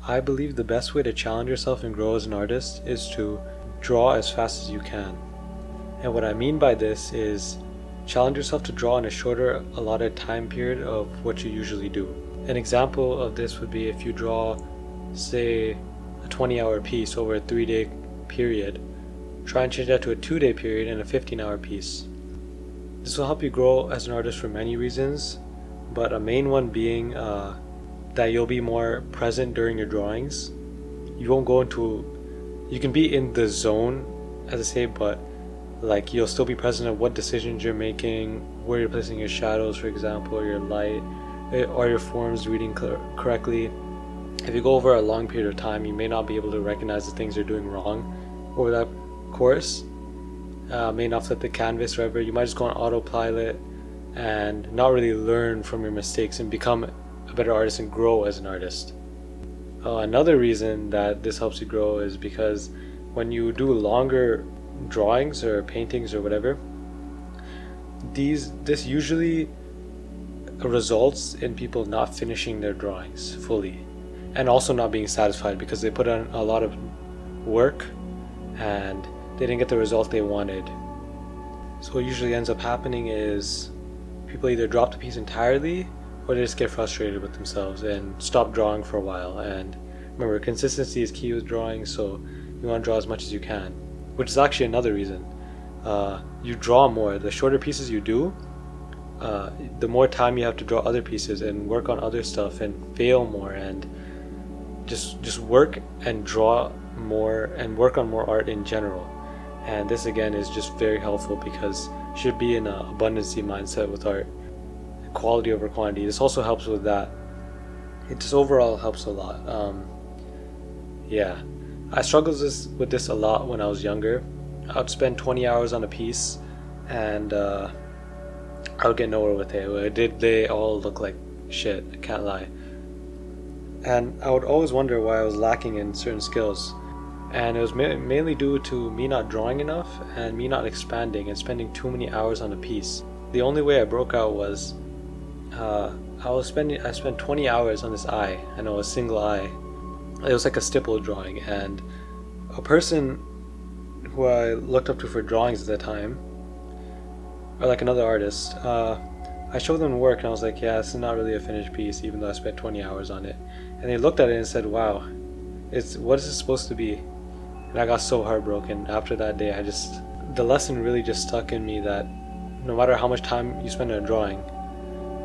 I believe the best way to challenge yourself and grow as an artist is to draw as fast as you can. And what I mean by this is challenge yourself to draw in a shorter allotted time period of what you usually do. An example of this would be if you draw, say, a 20-hour piece over a 3-day period, try and change that to a 2-day period and a 15-hour piece. This will help you grow as an artist for many reasons, but a main one being that you'll be more present during your drawings. You won't go into, you can be in the zone, as I say, but like you'll still be present at what decisions you're making, where you're placing your shadows, for example, or your light, or your forms reading correctly. If you go over a long period of time, you may not be able to recognize the things you're doing wrong over that course. May not flip the canvas, whatever. You might just go on autopilot and not really learn from your mistakes and become a better artist and grow as an artist. Another reason that this helps you grow is because when you do longer drawings or paintings or whatever, this usually results in people not finishing their drawings fully and also not being satisfied because they put in a lot of work and they didn't get the result they wanted. So what usually ends up happening is people either drop the piece entirely or they just get frustrated with themselves and stop drawing for a while. And remember, consistency is key with drawing, so you want to draw as much as you can, which is actually another reason. You draw more. The shorter pieces you do, the more time you have to draw other pieces and work on other stuff and fail more and just work and draw more and work on more art in general. And this again is just very helpful because you should be in an abundancy mindset with art, quality over quantity. This also helps with that. It just overall helps a lot. I struggled with this a lot when I was younger. I would spend 20 hours on a piece and I would get nowhere with it. They all look like shit, I can't lie. And I would always wonder why I was lacking in certain skills. And it was mainly due to me not drawing enough and me not expanding and spending too many hours on a piece. The only way I broke out was I spent 20 hours on this eye. I know, a single eye. It was like a stipple drawing, and a person who I looked up to for drawings at the time, or like another artist, I showed them work and I was like, yeah, this is not really a finished piece even though I spent 20 hours on it. And they looked at it and said, wow, what is this supposed to be? And I got so heartbroken. After that day, the lesson really just stuck in me that no matter how much time you spend on a drawing,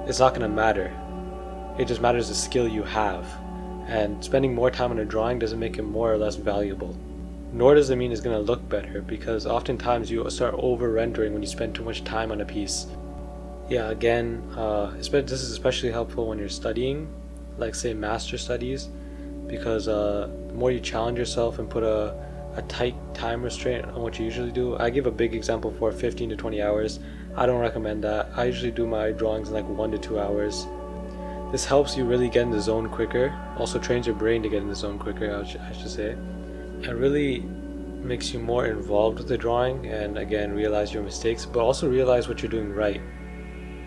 it's not going to matter. It just matters the skill you have. And spending more time on a drawing doesn't make it more or less valuable. Nor does it mean it's going to look better, because oftentimes you start over-rendering when you spend too much time on a piece. Again, this is especially helpful when you're studying, like say master studies, because the more you challenge yourself and put a tight time restraint on what you usually do. I give a big example for 15 to 20 hours. I don't recommend that. I usually do my drawings in like 1 to 2 hours. This helps you really get in the zone quicker, also trains your brain to get in the zone quicker, I should say. It really makes you more involved with the drawing and again realize your mistakes, but also realize what you're doing right.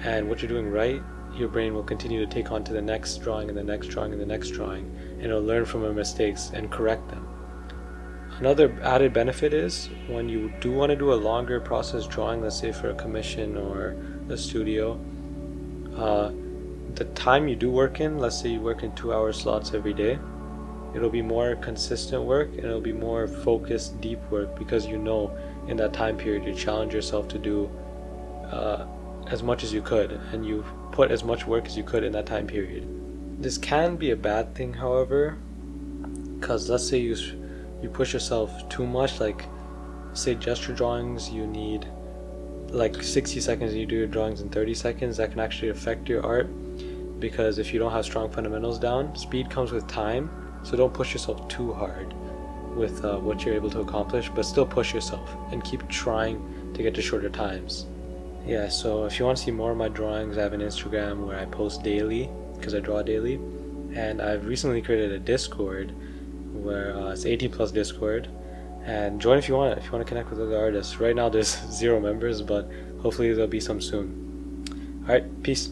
And what you're doing right, your brain will continue to take on to the next drawing and the next drawing and the next drawing, and it'll learn from your mistakes and correct them. Another added benefit is when you do want to do a longer process drawing, let's say for a commission or a studio, the time you do work in, let's say you work in 2-hour slots every day, it'll be more consistent work and it'll be more focused, deep work, because you know in that time period you challenge yourself to do as much as you could, and you put as much work as you could in that time period. This can be a bad thing, however, because let's say you push yourself too much, like say gesture drawings, you need like 60 seconds and you do your drawings in 30 seconds. That can actually affect your art, because if you don't have strong fundamentals down, speed comes with time, so don't push yourself too hard with what you're able to accomplish, but still push yourself and keep trying to get to shorter times. So if you want to see more of my drawings, I have an Instagram where I post daily because I draw daily, and I've recently created a Discord where it's 18 plus Discord, and join if you want to connect with other artists. Right now there's 0 members, but hopefully there'll be some soon. Alright, peace.